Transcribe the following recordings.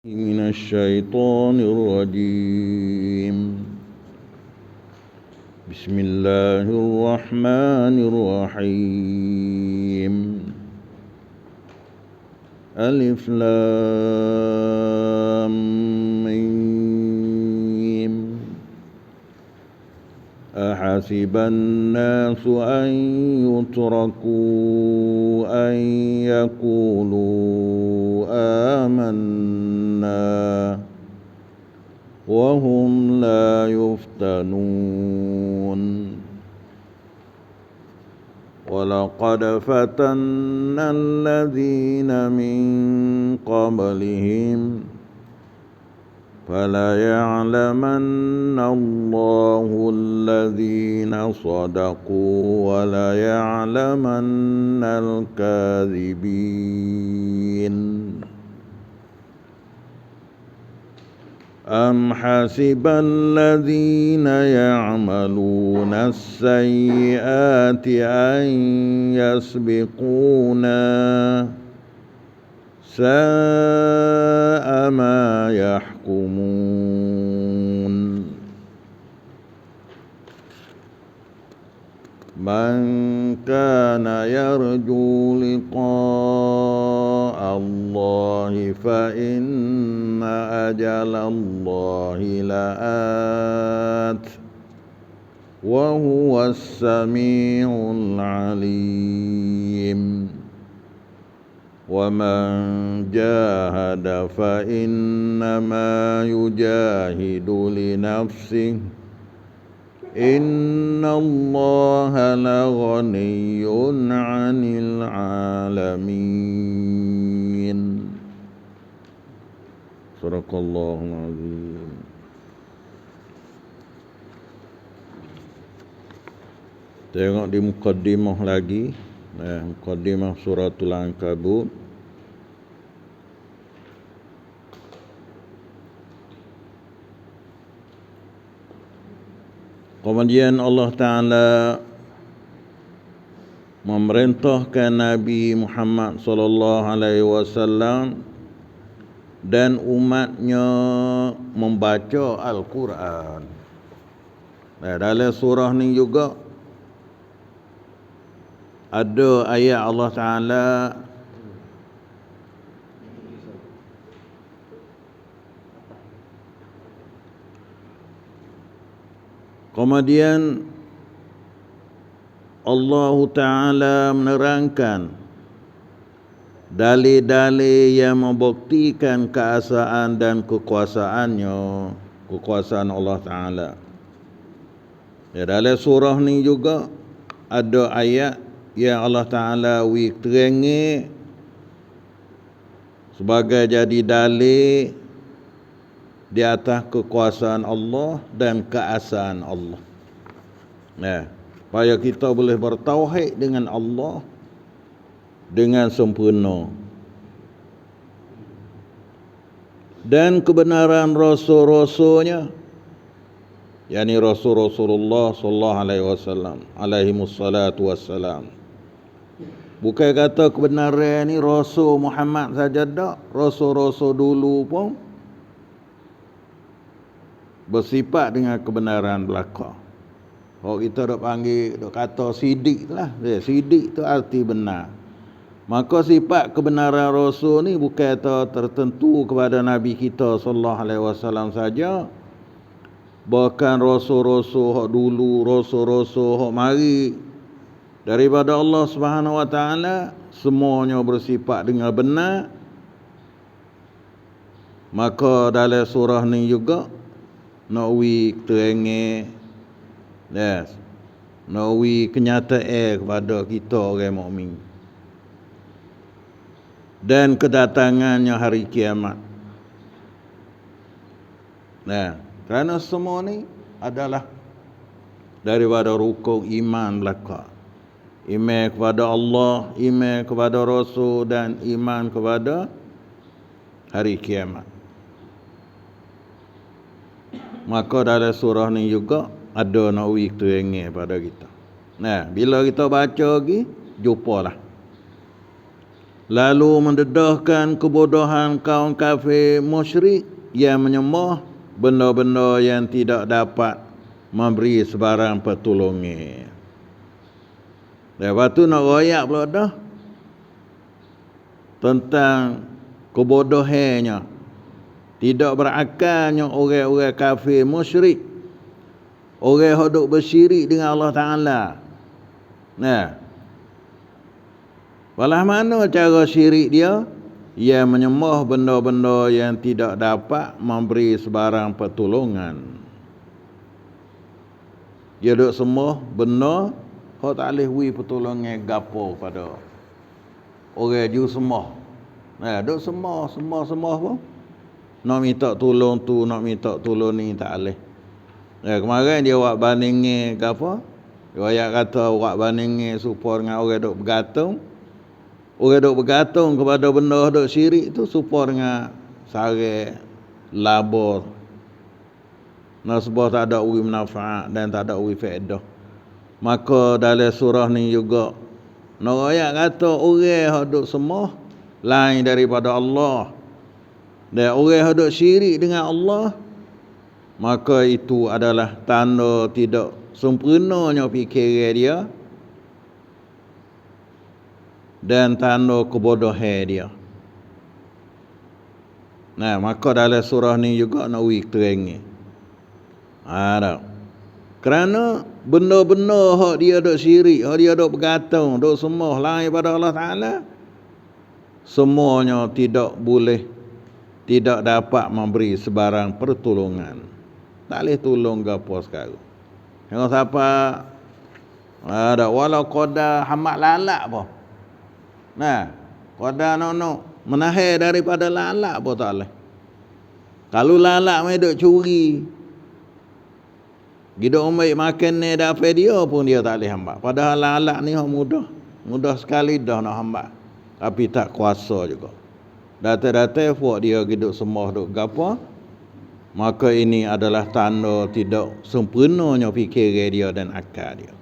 من الشيطان الرجيم. بسم الله الرحمن الرحيم. ألف لام ميم. أحسب الناس أن يتركوا أن يقولوا آمنا وهم لا يفتنون. ولقد فتنا الذين من قبلهم فليعلمن الله الذين صدقوا وليعلمن الكاذبين. أم حسب الذين يعملون السيئات أن يسبقونا ساء ما يحكمون. من كان يرجو لقاء الله فإن أجل الله لآت وهو السميع العليم. ومن جاهد فإنما يجاهد لنفسه إن الله لغني عن العالمين. Sadaqallahul azim. Tengok di mukaddimah lagi, mukaddimah suratul Ankabut. Kemudian Allah Ta'ala memerintahkan Nabi Muhammad sallallahu alaihi wasallam dan umatnya membaca Al-Quran. Dalam surah ni juga ada ayat Allah Ta'ala kemudian Allah Ta'ala menerangkan dalil-dalil yang membuktikan keesaan dan kekuasaannya, kekuasaan Allah Ta'ala. Dalam surah ni juga ada ayat yang Allah Ta'ala terangi sebagai jadi dalil di atas kekuasaan Allah dan keesaan Allah. Supaya kita boleh bertauhid dengan Allah dengan sempurna. Dan kebenaran rasul-rasulnya, yakni Rasulullah sallallahu alaihi wasallam alaihi wassalatu wassalam. Bukan kata kebenaran ni Rasul Muhammad saja dak, rasul-rasul dulu pun bersifat dengan kebenaran belaka. Kalau kita dok panggil, dok kata sidik lah. Sidik tu arti benar. Maka sifat kebenaran Rasul ni bukan tertentu kepada Nabi kita sallallahu alaihi wasallam saja. Bahkan rasul-rasul hak dulu, rasul-rasul hak mari daripada Allah Subhanahu wa taala, semuanya bersifat dengan benar. Maka dalam surah ni juga nawi terangi, nawi kenyataan kepada kita orang mukmin dan kedatangannya hari kiamat. Kerana semua ni adalah daripada rukun iman belaka. Iman kepada Allah, iman kepada Rasul dan iman kepada hari kiamat. Maka dalam surah ni juga ada nawi terangi pada kita. Bila kita baca lagi, jumpalah. lalu mendedahkan kebodohan kaum kafir musyrik yang menyembah benda-benda yang tidak dapat memberi sebarang pertolongan. Lepas tu nak royak pula dah tentang kebodohannya, tidak berakalnya orang-orang kafir musyrik, orang yang duk bersyirik dengan Allah Ta'ala. Nah, walau mana cara syirik dia? Ia menyembah benda-benda yang tidak dapat memberi sebarang pertolongan. Dia duk sembah benda hak tak boleh beri pertolongan gapo pada orang ju sembah. Nah, duk sembah pun nak minta tolong tu, nak minta tolong ni tak boleh. Kemarin dia buat bandingnya ke apa? Dia kata buat bandingnya supaya dengan orang duk bergantung. Orang duk bergantung kepada benda duk syirik tu supaya dengan sare laba. Nasbah tak ada uri manfaat dan tak ada uri faedah. Maka dalam surah ni juga nak ayat kata orang yang duk sembah lain daripada Allah dan orang yang duk syirik dengan Allah, maka itu adalah tanda tidak sempurnanya fikiran dia dan tanda kebodohan dia. Nah, maka dalam surah ni juga nak terangnya. Ada. Kerana benda-benda hak dia duk syirik, hak dia duk bergantung, duk sembah lain pada Allah Ta'ala, semuanya tidak dapat memberi sebarang pertolongan. Tak boleh tolong gapo sekarang. Tengok siapa ada walau qada hamak lalak apa. Nah, qada no menahan daripada lalak apa tak boleh. Kalau lalak mai duk curi, Gidok umai makan ni dapat dia pun dia tak boleh hamba. Padahal lalak ni mudah sekali dah nak hamba. Tapi tak kuasa juga. Data-data buat dia gidok sembah duk gapo, maka ini adalah tanda tidak sempurnanya fikiran dia dan akal dia.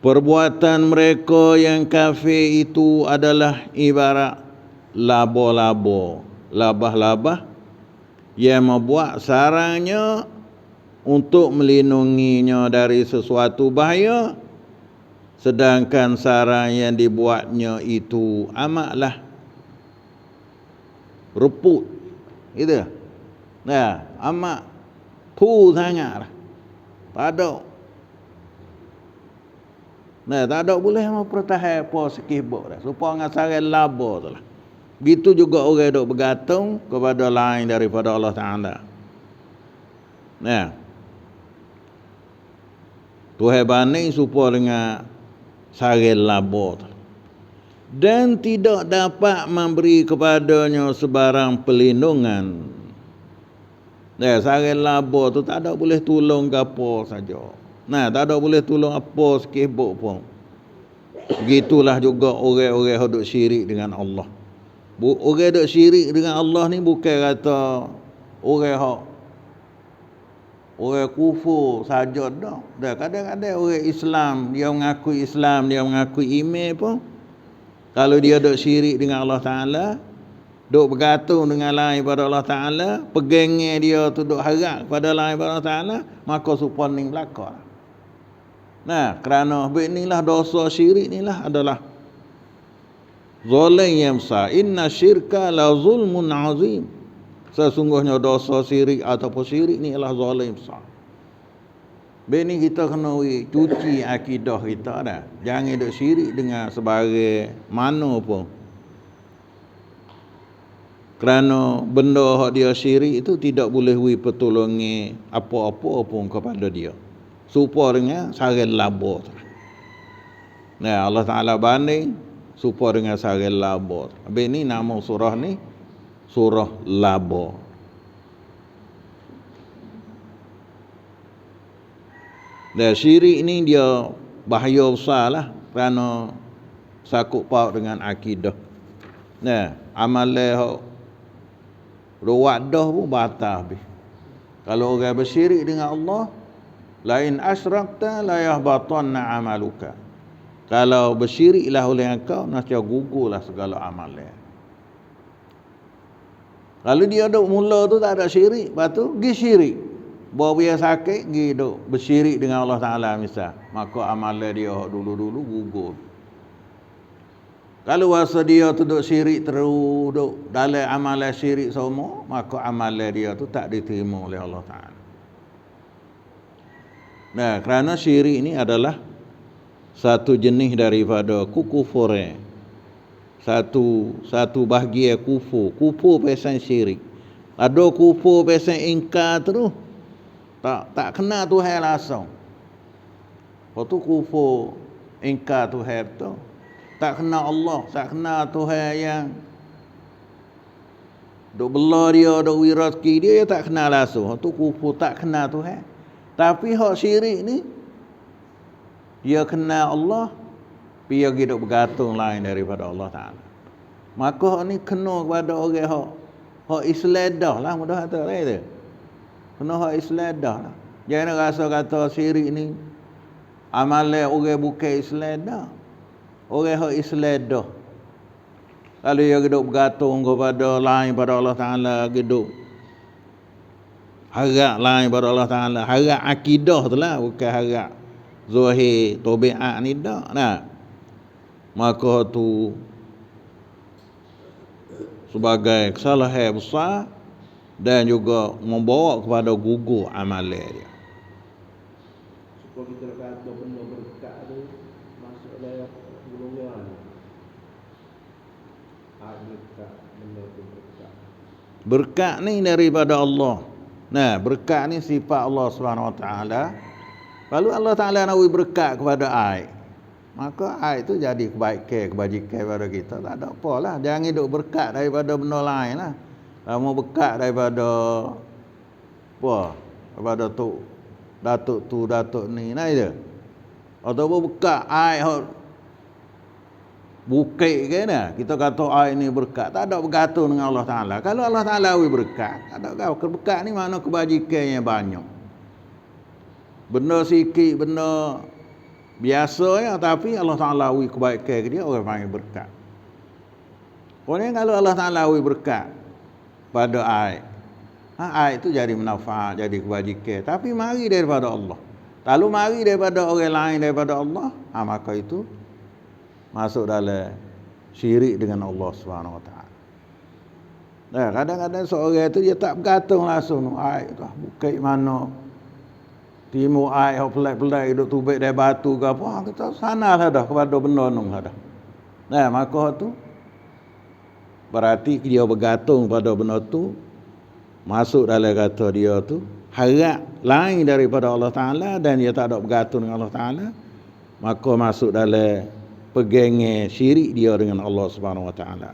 Perbuatan mereka yang kafir itu adalah ibarat laba-laba, labah-labah yang membuat sarangnya untuk melindunginya dari sesuatu bahaya, sedangkan sarang yang dibuatnya itu amatlah reput. Gitu. Nah, amat pu sangatlah. Tak ada. Nah, tak ada boleh mempertahankan apa sekibuk dah. Supaya dengan sarang laba tu lah. Begitu juga orang duk bergantung kepada lain daripada Allah Ta'ala. Nah, Tuhan banding supaya dengan sarang laba tu. Dan tidak dapat memberi kepadanya sebarang perlindungan. Nah, sarang laba tu tak ada boleh tolong ke apa saja. Nah, tak ada boleh tolong apa sekibuk pun. Begitulah juga orang-orang yang duk syirik dengan Allah. Orang duk syirik dengan Allah ni bukan kata orang kufur saja dah. Kadang-kadang orang Islam, dia mengakui iman pun, kalau dia duk syirik dengan Allah Ta'ala, duk bergantung dengan lain pada Allah Ta'ala, pegangnya dia tu duk harap pada lain pada Allah Ta'ala, maka supaya ni belakang. Nah, kerana inilah dosa syirik inilah adalah zalim yang besar. Inna syirka la zulmun azim. Sesungguhnya dosa syirik ataupun syirik ni adalah zalim besar. Bini kita kena cuci akidah kita dah. Jangan duk syirik dengan sebagai mana pun. Kerana benda hak dia syirik itu tidak boleh beri pertolongan apa-apa pun kepada dia. Supaya dengan sarang laba. Nah, Allah Ta'ala banding supaya dengan sarang laba. Habis ni nama surah ni surah laba. Dan syirik ni dia bahaya besar lah, kerana sakut paut dengan akidah. Nah, amalan ruwadah pun batal habis. Kalau orang bersyirik dengan Allah, lain asyrakta la yahbatanna amaluka. Kalau bersyiriklah oleh engkau, nasya gugurlah segala amal dia. Kalau dia duk mula tu tak ada syirik, lepas tu pergi syirik. Bawa dia sakit, pergi duk bersyirik dengan Allah Ta'ala misal. Maka amal dia dulu-dulu gugur. Kalau rasa dia tu duk syirik terus, duk dalam amalan syirik semua, maka amalan dia tu tak diterima oleh Allah Ta'ala. Nah, kerana syirik ini adalah satu jenis daripada kukufuran. Satu bahagian kufur. Kufur pesan syirik. Ada kufur pesan ingkar terus. Tak kena Tuhan langsung. Lepas tu kufur ingkar Tuhan tu. Tak kena Allah, tak kena Tuhan yang duk bela dia, duk wiraki dia tak kena langsung. Tu kufur tak kena Tuhan. Tapi hak syirik ni dia kena Allah, dia hidup bergantung lain daripada Allah Taala. Maka hak ni kena kepada orang hak Islam dah lah, mudah kata lain tu. Kena hak Islam dah lah. Jangan rasa kata syirik ni amalan orang bukan Islam dah. Orang hak Islam dah. Kalau dia hidup bergantung kepada lain pada Allah Ta'ala, hidup harap lain pada Allah Ta'ala, harap akidah tu lah, bukan harap zahir, tabiat ni dah. Nah, maka tu sebagai kesalahan besar dan juga membawa kepada gugur amalan dia. Supaya kita kata benda berkat tu masuk dalam golongan berkat, benda tu berkat. Berkat ni daripada Allah. Nah, berkat ni sifat Allah Subhanahu Wa Taala. Lalu Allah Taala nak beri berkat kepada ai. Maka ai tu jadi kebajikan kepada kita. Tak ada apalah. Jangan duk berkat daripada benda lain lah. Kalau mau berkat daripada apa? Daripada datuk ni je. Ataupun berkat ai bukit ke dah. Kita kata ai ni berkat. Tak ada bergantung dengan Allah Taala. Kalau Allah Taala beri berkat, tak ada berkat ni mana kebajikannya banyak. Benda sikit, benda biasa ya, tapi Allah Ta'ala beri kebaikan ke dia, orang panggil berkat. Kemudian kalau Allah Ta'ala beri berkat pada ai, ai itu jadi manfaat, jadi kebajikan, tapi mari daripada Allah. Kalau mari daripada orang lain daripada Allah, maka itu masuk dalam syirik dengan Allah Subhanahu Wa Ta'ala. Nah, kadang-kadang seorang itu dia tak bergantung langsung ai tu, bukit mana timu ai hok pelai-pelai duk tubik dari batu ke apa, kita sanalah dah kepada benda nung dah. Nah, maka tu berarti dia bergantung pada benda tu, masuk dalam kata dia tu harap lain daripada Allah Taala dan dia tak ada bergantung dengan Allah Taala, maka masuk dalam pegangan syirik dia dengan Allah Subhanahu Wa Taala.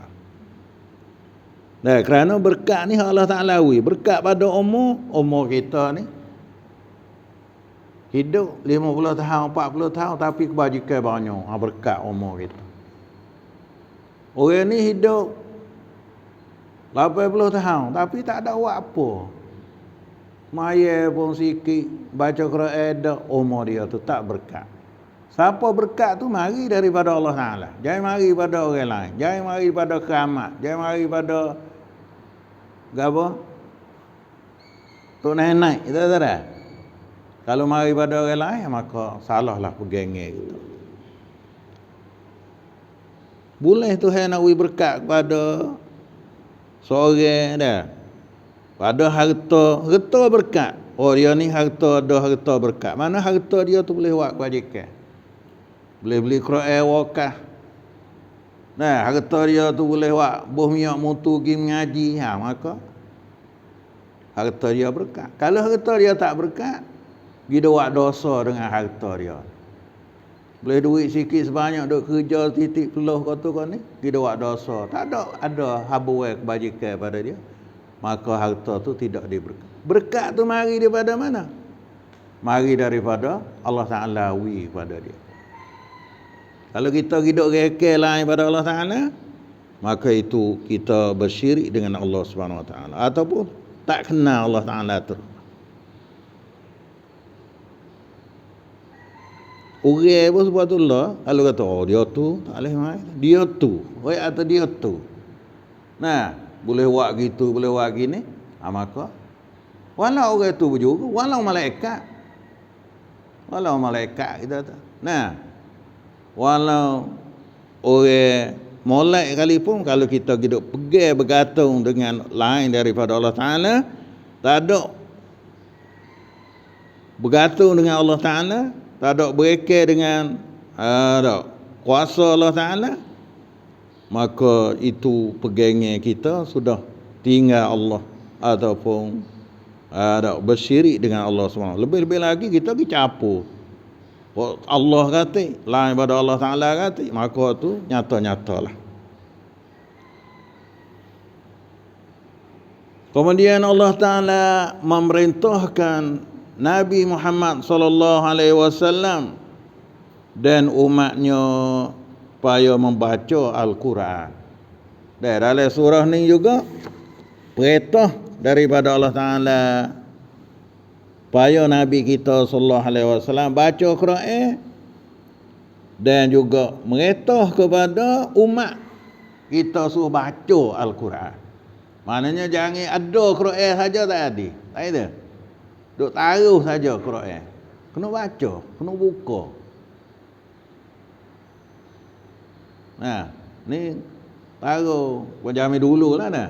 Nah, kerana berkat ni Allah Taala beri berkat pada umur kita ni hidup 50 tahun, 40 tahun tapi kebajikan banyak. Berkat umur kita. Orang ni hidup 80 tahun tapi tak ada buat apa. Maya pun sikit, baca Quran dah, umur dia tu tak berkat. Siapa berkat tu mari daripada Allah Ta'ala. Jangan mari pada orang lain. Jangan mari pada keramat. Jangan mari pada apa? Tok nenek, kita tahu dah. Kalau mari pada orang lain, maka salahlah pegangan kita. Boleh Tuhan nak beri berkat kepada seorang dah. Pada harta berkat. Oh, dia ni harta berkat. Mana harta dia tu boleh buat kebajikan. Boleh beli Quran wakaf. Nah, harta dia tu boleh buat buh minyak mutu pergi mengaji. Maka harta dia berkat. Kalau harta dia tak berkat, dia buat dosa dengan harta dia. Boleh duit sikit sebanyak duk kerja titik peluh kata kau ni, dia buat dosa. Tak ada habuai kebajikan pada dia. Maka harta tu tidak diberkat. Berkat tu mari daripada mana? Mari daripada Allah Ta'ala wi pada dia. Kalau kita hidup rekeh lain pada Allah Ta'ala, maka itu kita bersyirik dengan Allah Subhanahu Wa Ta'ala. Ataupun tak kenal Allah Ta'ala tu. Orang pun subhanallah, kalau kata oh dia tu tak boleh mai. Dia tu, oi atau dia tu. Nah, boleh buat gitu, boleh buat gini. Maka walau orang tu berjuru, walau malaikat. Walau malaikat kita tu. Nah, walau orang molek sekalipun kalau kita hidup pegang bergantung dengan lain daripada Allah Taala, tak ada bergantung dengan Allah Taala, tak ada berekal dengan kuasa Allah Taala, maka itu pegangnya kita sudah tinggal Allah ataupun bersyirik dengan Allah SWT. Lebih-lebih lagi kita campur. Allah kata, lain pada Allah Ta'ala kata, maka tu nyata-nyatalah. Kemudian Allah Ta'ala memerintahkan Nabi Muhammad sallallahu alaihi wasallam dan umatnya supaya membaca Al-Quran. Dan dalam surah ni juga perintah daripada Allah Ta'ala supaya Nabi kita sallallahu alaihi wasallam baca Quran dan juga merintah kepada umat kita suruh baca Al-Quran. Maknanya jangan ada Quran saja tak ada. Tak ada. Duk taruh saja Quran. Kena baca, kena buka. Nah, ni taruh macam dululah dah.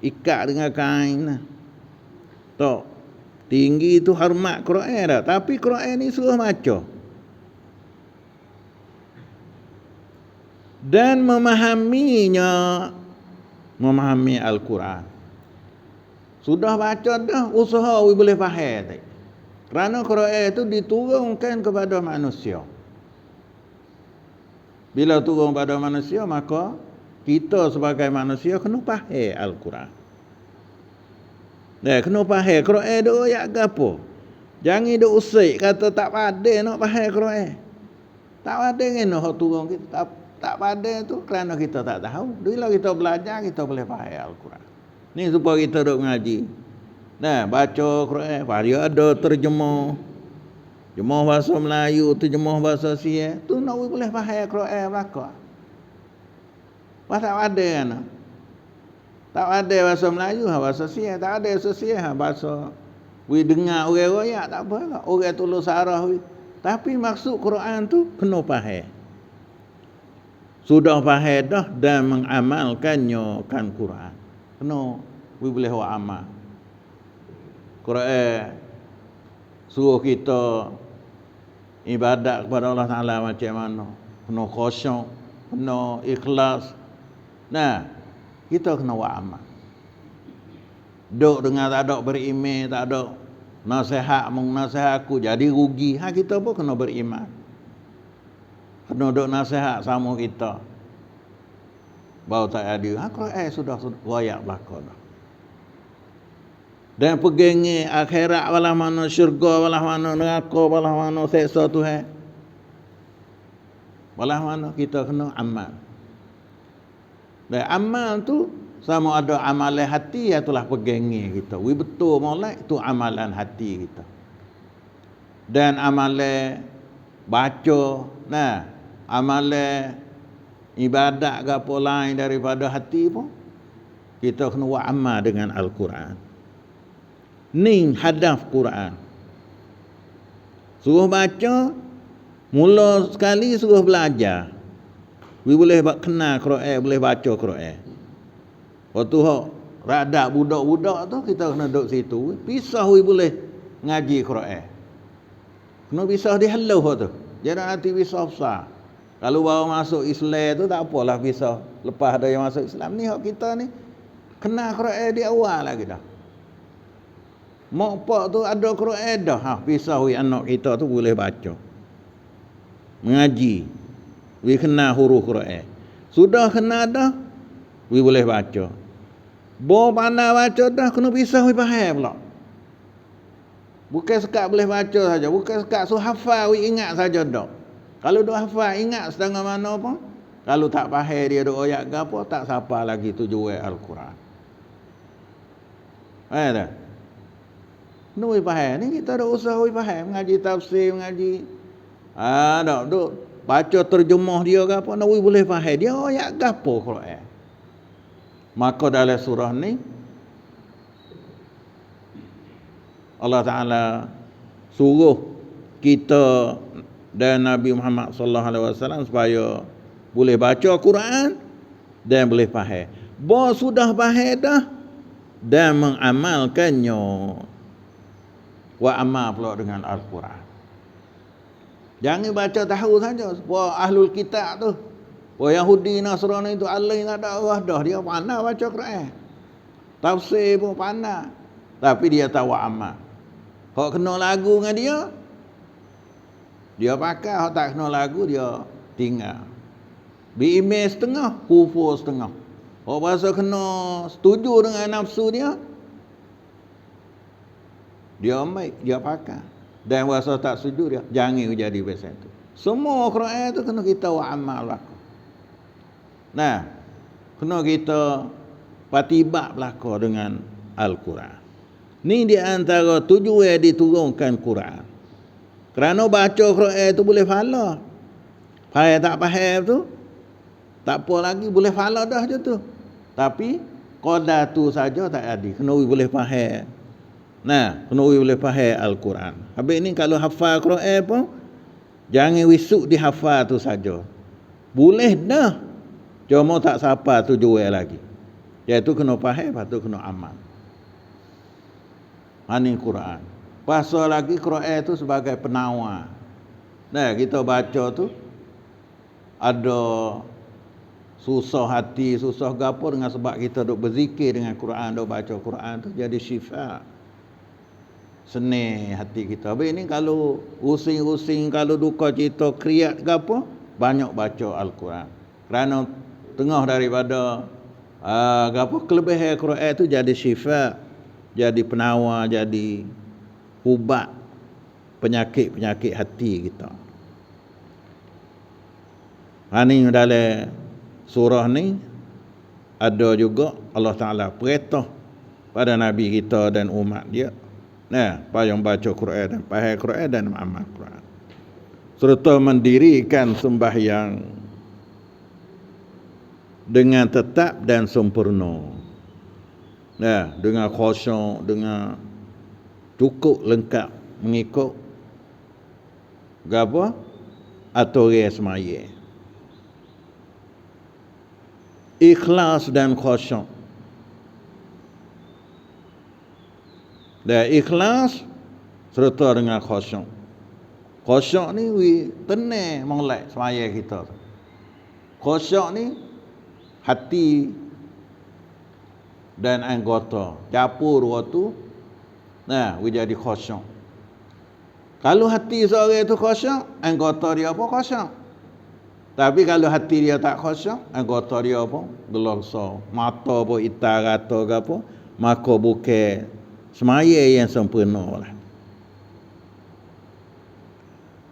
Ikat dengan kain lah. Tok. Tinggi tu hormat Quran dah. Tapi Quran ni suruh baca. Dan memahami Al-Quran. Sudah baca dah, usaha boleh faham tak? Kerana Quran itu diturunkan kepada manusia. Bila turun pada manusia, maka kita sebagai manusia kena faham Al-Quran. Kena faham Quran tu ayat gapo. Jangan duk usik kata tak pandai nak faham Quran. Tak pandai kena hak turun kita tak pandai tu kerana kita tak tahu. Bila kita belajar kita boleh faham Al-Quran. Ni supaya kita duk mengaji. Nah, baca Quran, dia ada terjemah. Terjemah bahasa Melayu, terjemah bahasa Sia. Tu nak boleh faham Quran belaka. Tak ada kan? Tak ada bahasa Melayu, bahasa Sia, tak ada bahasa Sia, bahasa we dengar orang royak tak apa lah. Orang tulis sarah we. Tapi maksud Quran tu kena faham. Sudah faham dah dan mengamalkannya kan Quran. Kena we boleh buat amal. Quran suruh kita ibadat kepada Allah Taala macam mana? Kena khusyuk, kena ikhlas. Nah, kita kena buat amal. Duk dengar tak ada beriman, tak ada nasihat nasihat aku jadi rugi. Kita pun kena beriman. Kena duk nasihat sama kita. Baru tak ada. Quran sudah royak belaka dah. Dan pegangnya akhirat walah mana, syurga walah mana, neraka walah mana, seksa Tuhan. Walah mana kita kena amal. Dan amal tu sama ada amalan hati itulah pegangnya kita. We betul molek itu amalan hati kita. Dan amalan baca, nah, amalan ibadat ke apa lain daripada hati pun kita kena buat amal dengan Al-Quran. Ni hadaf Quran. Suruh baca, mula sekali suruh belajar. We boleh kenal Quran, boleh baca Quran. Waktu hak radak budak-budak tu kita kena duduk situ. Pisah we boleh ngaji Quran. Kena pisah di halau tu. Jangan nanti pisah besar. Kalau baru masuk Islam tu tak apalah pisah. Lepas ada yang masuk Islam ni hak kita ni kenal Quran di awal lagi dah. Mak pak tu ada Quran dah. Pisah we anak kita tu boleh baca. Mengaji. We kenal huruf Quran. Sudah kenal dah, we boleh baca. Bo pandai baca dah, kena pisah we faham pula. Bukan sekat boleh baca saja, bukan sekat hafal we ingat saja dah. Kalau duk hafal ingat setengah mana pun, kalau tak faham dia duk ayat gapo tak siapa lagi tu jual Al-Quran. Dah. Kena we faham. Ni kita dah usaha we faham, mengaji tafsir, mengaji Dok baca terjemah dia ke apa, nawi boleh faham dia ayat gapo Quran. Maka dalam surah ni Allah Taala suruh kita dan Nabi Muhammad sallallahu alaihi wasallam supaya boleh baca Quran dan boleh faham. Bo sudah faham dah dan mengamalkannya. Wa amal pula dengan Al-Quran. Jangan baca tahu saja. Wah ahlul kitab tu. Wah Yahudi Nasrani itu Allah tak ada Allah dah. Dia pandai baca Quran. Tafsir pun pandai. Tapi dia tahu amal. Hak kena lagu dengan dia pakai. Hak tak kena lagu dia tinggal. Beriman setengah, kufur setengah. Hak bahasa kena setuju dengan nafsu dia ambil, dia pakai. Dan bahasa tak setuju dia jangan jadi macam tu. Semua Quran tu kena kita amal laku. Nah, kena kita patibak belaka dengan Al-Quran. Ni di antara tujuan diturunkan Quran. Kerana baca Quran tu boleh faham. Faham tak faham tu tak apa lagi, boleh faham dah je tu. Tapi qadar tu saja tak ada. Kena boleh faham. Nah, kena boleh faham Al-Quran. Habis ni kalau hafal Quran pun jangan wisuk dihafal tu saja. Boleh dah. Cuma tak siapa tujuan lagi. Iaitu kena faham, lepas tu kena amal. Ini Quran. Pasal lagi Quran tu sebagai penawar. Nah, kita baca tu ada susah hati, susah gapo dengan sebab kita duk berzikir dengan Quran, duk baca Quran tu jadi syifa. Senang hati kita. Habis ni kalau using-using, kalau duka cita kriat gapo, banyak baca Al-Quran. Kerana tengah daripada gapo kelebihan Quran tu jadi syifa, jadi penawar, jadi ubat penyakit-penyakit hati kita. Ini dalam surah ni ada juga Allah Ta'ala perintah pada Nabi kita dan umat dia. Nah, payung baca Quran dan faham Quran dan amal Quran. Serta mendirikan sembahyang dengan tetap dan sempurna. Nah, dengan khusyuk, dengan cukup lengkap mengikut gapo aturan sembahyang. Ikhlas dan khusyuk. Dan ikhlas serta dengan khusyuk. Khusyuk ni tenang molek sembahyang kita. Khusyuk ni hati dan anggota campur waktu. Nah, jadi khusyuk. Kalau hati seorang itu khusyuk, anggota dia pun khusyuk. Tapi kalau hati dia tak khusyuk, anggota dia pun gelasa, mata pun hitam rata ke apa, maka bukan sembahyang yang sempurna lah.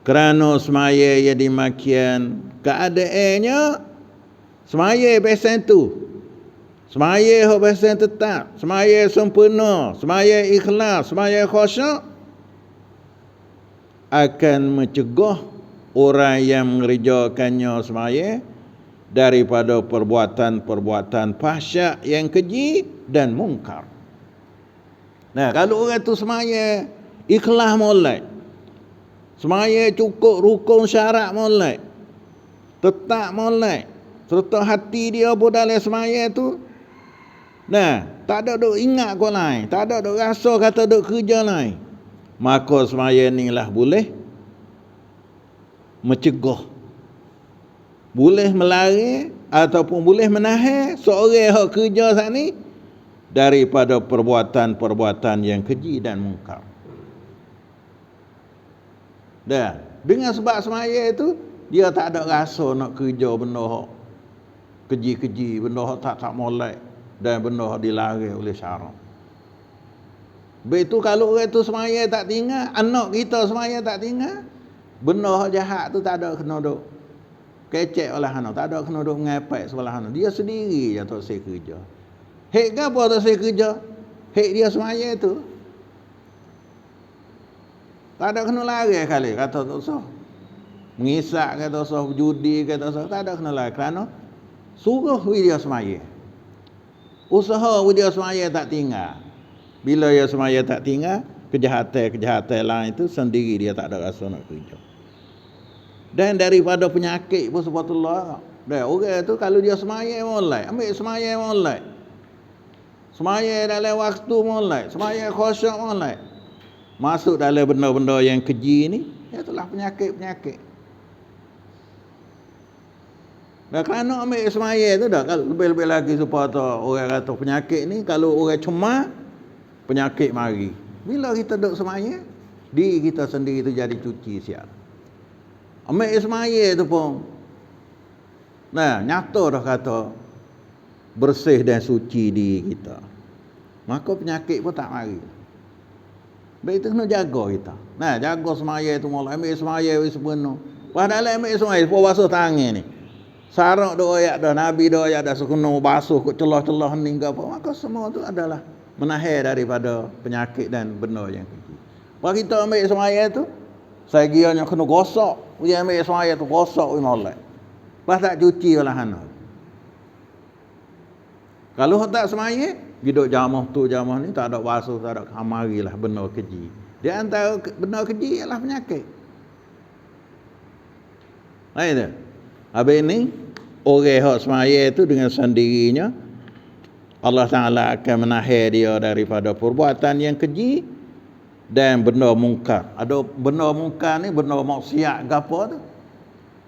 Kerana sembahyang yang demikian keadaannya, sembahyang pesan tu. Sembahyang hak pesan tetap, sembahyang sempurna, sembahyang ikhlas, sembahyang khusyuk akan mencegah orang yang mengerjakannya sembahyang daripada perbuatan-perbuatan fahsyat yang keji dan mungkar. Nah, kalau orang tu sembahyang ikhlas molek, sembahyang cukup rukun syarat molek, tetap molek, serta hati dia pun dalam sembahyang tu, nah, tak ada duk ingat kau lain, tak ada duk rasa kata duk kerja lain, maka sembahyang ni lah boleh mencegah, boleh melarang ataupun boleh menahan seorang yang kerja saat ni daripada perbuatan-perbuatan yang keji dan mungkar. Dah, dengan sebab sembahyang itu dia tak ada rasa nak kerja benda hak keji-keji, benda hak tak molek dan benda hak dilarang oleh syarak. Begitu kalau orang tu sembahyang tak tinggal, anak kita sembahyang tak tinggal, benda hak jahat tu tak ada kena duk kecek oleh anak, tak ada kena duk ngepek sebelah anak. Dia sendiri je tak saya kerja. Hek gapo tak saya kerja? Hek dia sembahyang tu. Tak ada kena lari kali kata tak usah. mengisak ke tak usah judi ke tak usah, tak ada kena lain kerana suruh dia semaya. Usaha dia semaya tak tinggal. Bila dia semaya tak tinggal, kejahatan lain itu sendiri dia tak ada rasa nak kerja. Dan daripada penyakit pun subhanallah. Dah orang tu kalau dia semaya molek, ambil semaya molek. Semaya dalam waktu molek, semaya khusyuk molek. Masuk dalam benda-benda yang keji ni, itulah penyakit-penyakit. Dah kerana ambil semaya tu dah, kalau lebih-lebih lagi supaya tu orang kata penyakit ni, kalau orang cemar, penyakit mari. Bila kita duduk semaya, diri kita sendiri tu jadi cuci siap. Ambil semaya tu pun, nah nyata dah kata, bersih dan suci diri kita. Maka penyakit pun tak mari. Baik itu kena jaga kita. Nah, jaga semaya tu mula, ambil semaya sepenuh. Padahal ambil semaya, sepuluh basuh tangan ni. Sarak doa ayat dah, Nabi doa ayat dah sekena basuh ke celah-celah ni ke apa. Maka semua tu adalah menahir daripada penyakit dan benda yang keji. Kalau kita ambil semaya tu, saya kiranya kena gosok. Dia ambil semaya tu gosok molek. Pas tak cuci lah hana. Kalau tak semaya, hidup jamah tu jamah ni tak ada basuh, tak ada kamarilah benda keji. Di antara benda keji ialah penyakit. Baik tu. Habis ni orang hak semaya itu dengan sendirinya Allah Ta'ala akan menahir dia daripada perbuatan yang keji dan benda mungkar. Ada benda mungkar ni, benda maksiat ke apa tu,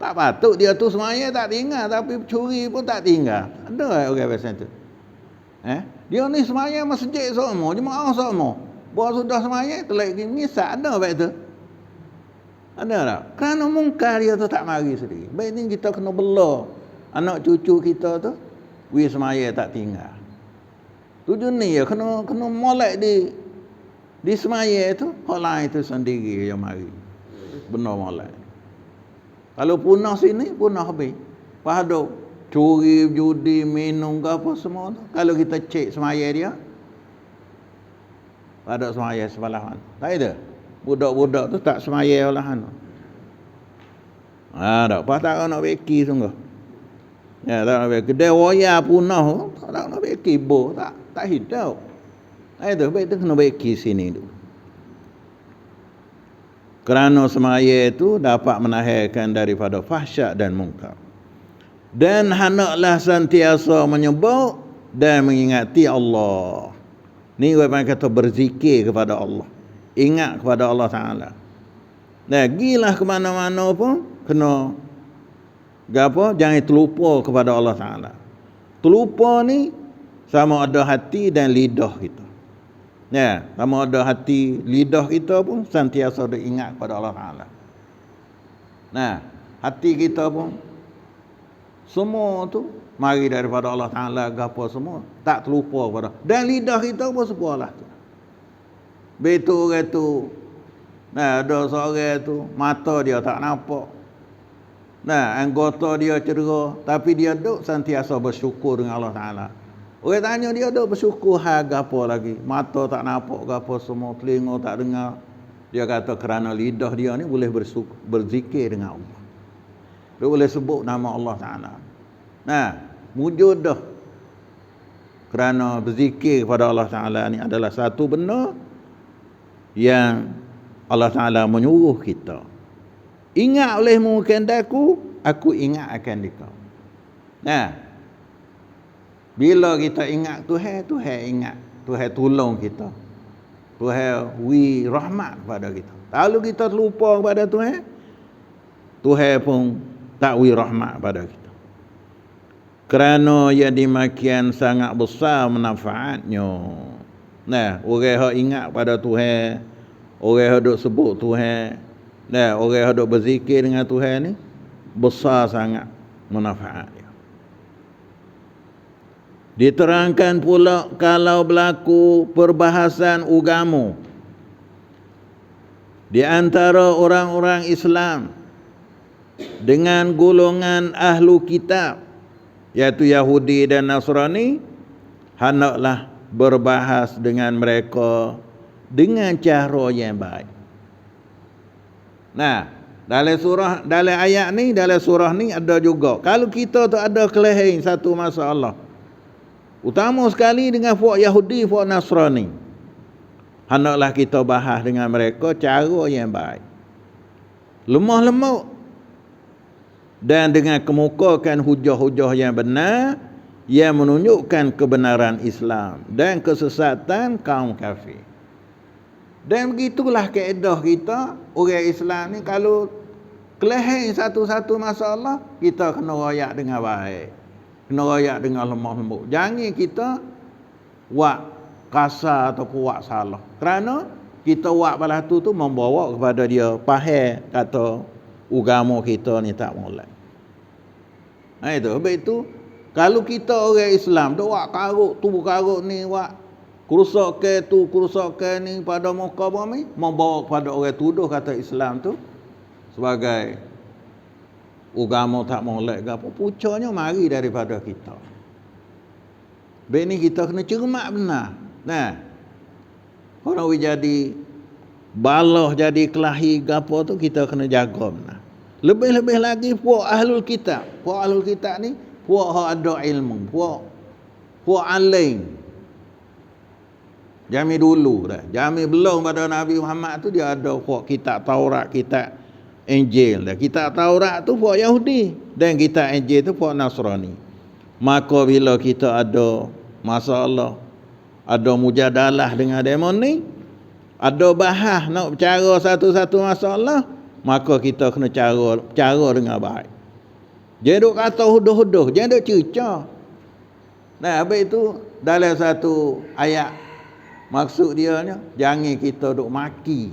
tak patut dia tu semaya tak tinggal, tapi curi pun tak tinggal. Ada orang macam tu. Dia ni semaya masjid semua, jemaah semua. Bawa sudah semaya telah ngisak, ada baik tu. Ada tak? Kerana mungkar dia tu tak mari sendiri. Baik ni kita kena bela anak cucu kita tu, semaya tak tinggal. Tujuan ni ya kena molek di semaya tu, hak lain tu sendiri yang mari. Benar molek. Kalau punah sini, punah habis. Pahado curi, judi, minum ke apa semua tu. Kalau kita cek semaya dia, ada semaya sebalahan. Tak ada. Budak-budak tu tak semaya olahan. Tak apa tak nak beki sungguh. Ya tak nak beki. Kedai waya punah, tak nak beki bo, tak hidup. Itu baik tu kena beki sini tu. Kerana semaya itu dapat menahirkan daripada fahsyat dan mungkar. Dan hendaklah sentiasa menyebut dan mengingati Allah. Ni orang kata berzikir kepada Allah. Ingat kepada Allah Ta'ala. Nah, gilah ke mana-mana pun kena gapo, jangan terlupa kepada Allah Ta'ala. Terlupa ni sama ada hati dan lidah kita. Ya, sama ada hati, lidah kita pun sentiasa ingat kepada Allah Ta'ala. Nah, hati kita pun semua tu mari daripada Allah Ta'ala gapo semua, tak terlupa kepada. Dan lidah kita pun sepualah tu. Betul orang tu, nah ada seorang tu mata dia tak nampak, nah anggota dia cedera, tapi dia duk sentiasa bersyukur dengan Allah Ta'ala. Orang tanya dia duk bersyukur harga apa lagi, mata tak nampak ke apa semua, telinga tak dengar. Dia kata kerana lidah dia ni boleh berzikir dengan Allah, dia boleh sebut nama Allah Ta'ala. Nah wujud dah kerana berzikir kepada Allah Ta'ala ni adalah satu benda yang Allah Ta'ala menyuruh kita. Ingat olehmu kehendaku, aku ingat akan dikau. Nah, bila kita ingat Tuhan, Tuhan ingat, Tuhan tolong kita, Tuhan wi rahmat kepada kita. Kalau kita terlupa kepada Tuhan, Tuhan pun tak wi rahmat kepada kita. Kerana yang demikian sangat besar manfaatnya. Nah, orang yang ingat pada Tuhan, orang yang duk sebut Tuhan, nah, orang yang duk berzikir dengan Tuhan ni besar sangat manfaat dia. Diterangkan pula kalau berlaku perbahasan agama di antara orang-orang Islam dengan golongan ahlu kitab, iaitu Yahudi dan Nasrani, hendaklah berbahas dengan mereka dengan cara yang baik. Nah, Dalam ayat ni, dalam surah ni ada juga. Kalau kita tu ada kelebihan satu masalah. Utama sekali dengan puak Yahudi, puak Nasrani. Hendaklah kita bahas dengan mereka cara yang baik. Lemah lembut dan dengan kemukakan hujah-hujah yang benar yang menunjukkan kebenaran Islam dan kesesatan kaum kafir. Dan begitulah kaedah kita orang Islam ni, kalau kelebihan satu-satu masalah kita kena royak dengan baik, kena royak dengan lemah lembut. Jangan kita buat kasar atau buat salah, kerana kita buat balas tu membawa kepada dia faham kata agama kita ni tak molek. Itu sebab itu kalau kita orang Islam dok buat karut ni, buat kerusakan tu kerusakan ni pada muka bumi, membawa kepada orang tuduh kata Islam tu sebagai agama tak molek ke apa, pucanya mari daripada kita. Baik ni kita kena cermat benar. Nah, orang jadi balah jadi kelahi gapo tu kita kena jaga benar. Lebih-lebih lagi puak ahlul kitab. Puak ahlul kitab ni puak hak ada ilmu, puak alim. Jami dulu dah. Jami belum pada Nabi Muhammad tu dia ada puak kitab Taurat, kitab Injil dah. Kitab Taurat tu puak Yahudi dan kitab Injil tu puak Nasrani. Maka bila kita ada masalah, ada mujadalah dengan demon ni, ada bahas nak bercara satu-satu masalah, maka kita kena cara dengan baik. Jangan duk kata huduh-huduh, jangan duk cerca. Nah, habis itu dalam satu ayat maksud dia ni, jangan kita duk maki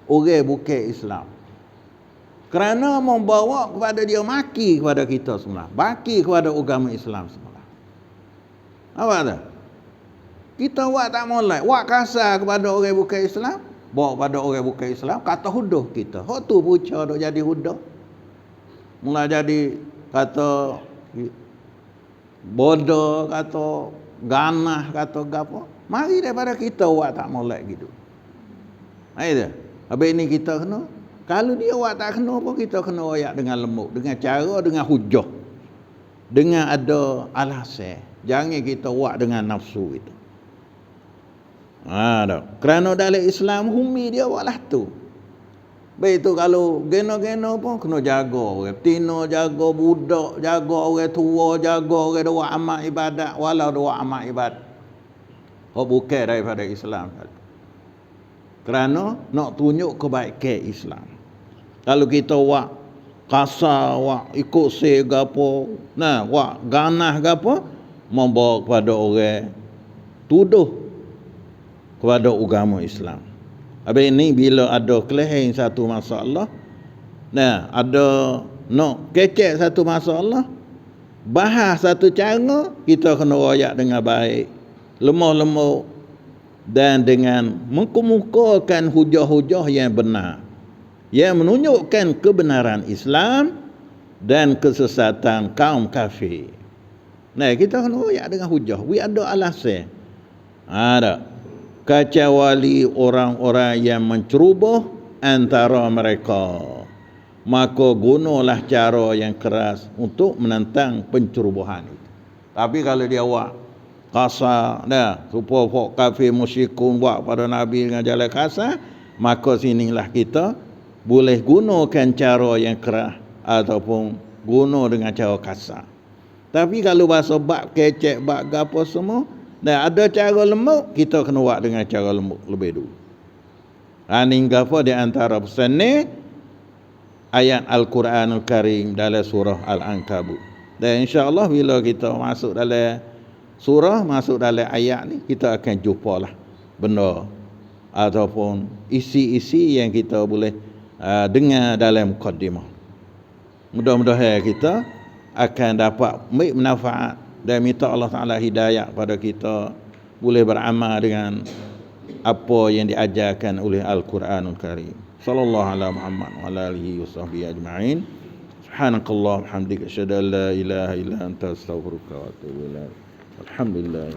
orang bukan Islam. Kerana membawa kepada dia maki kepada kita semua, maki kepada agama Islam semua. Apa dah? Kita buat tak molek, buat kasar kepada orang bukan Islam, bawa pada orang bukan Islam, kata huduh kita. Hak tu puca dok jadi huduh. Mula jadi kata bodoh, kata ganah, kata gapo. Mari daripada kita buat tak molek gitu. Hai dah. Habis ni kita kena, kalau dia buat tak kena apa, kita kena royak dengan lembut, dengan cara, dengan hujah, dengan ada alasan. Jangan kita buat dengan nafsu itu. Kerana dalam Islam humi dia buatlah tu. Baik tu kalau geno-geno pun kena jaga orang betina, jaga budak, jaga orang tua, jaga orang dua amal ibadat, walau dua amal ibadat. Bukan daripada Islam. Kerana nak tunjuk kebaikan Islam. Kalau kita buat kasar, buat ikut se gapo, buat ganah gapo, membawa kepada orang tuduh kepada agama Islam. Habis ini bila ada kelebihan satu masalah, ada nak kecek satu masalah, bahas satu cara, kita kena royak dengan baik, lemah lembut dan dengan mengemukakan hujah-hujah yang benar, yang menunjukkan kebenaran Islam dan kesesatan kaum kafir. Kita kena royak dengan hujah. We ada alasan. Ada kecuali orang-orang yang menceroboh antara mereka, maka gunalah cara yang keras untuk menentang pencerobohan itu. Tapi kalau dia buat kasar, supaya folk kafir musyrikun buat pada Nabi dengan jalan kasar, maka sinilah kita boleh gunakan cara yang keras ataupun guna dengan cara kasar. Tapi kalau bahasa bab kecek, bab gapo semua, ada cara lembut, kita kena buat dengan cara lembut lebih dulu. Ini gapo di antara pesan ni ayat Al-Quranul Karim dalam surah Al-Ankabut. Dan insya-Allah bila kita masuk dalam surah, masuk dalam ayat ni, kita akan jumpalah benda ataupun isi-isi yang kita boleh dengar dalam mukadimah. Mudah-mudahan kita akan dapat manfaat dan minta Allah Ta'ala hidayah pada kita boleh beramal dengan apa yang diajarkan oleh Al-Quranul Karim. Sallallahu ala Muhammad wa ala alihi wa sahbihi ajma'in. Subhanakallah hamdika asyhadu an la ilaha illa anta astaghfiruka wa atubu ilaik. Alhamdulillah.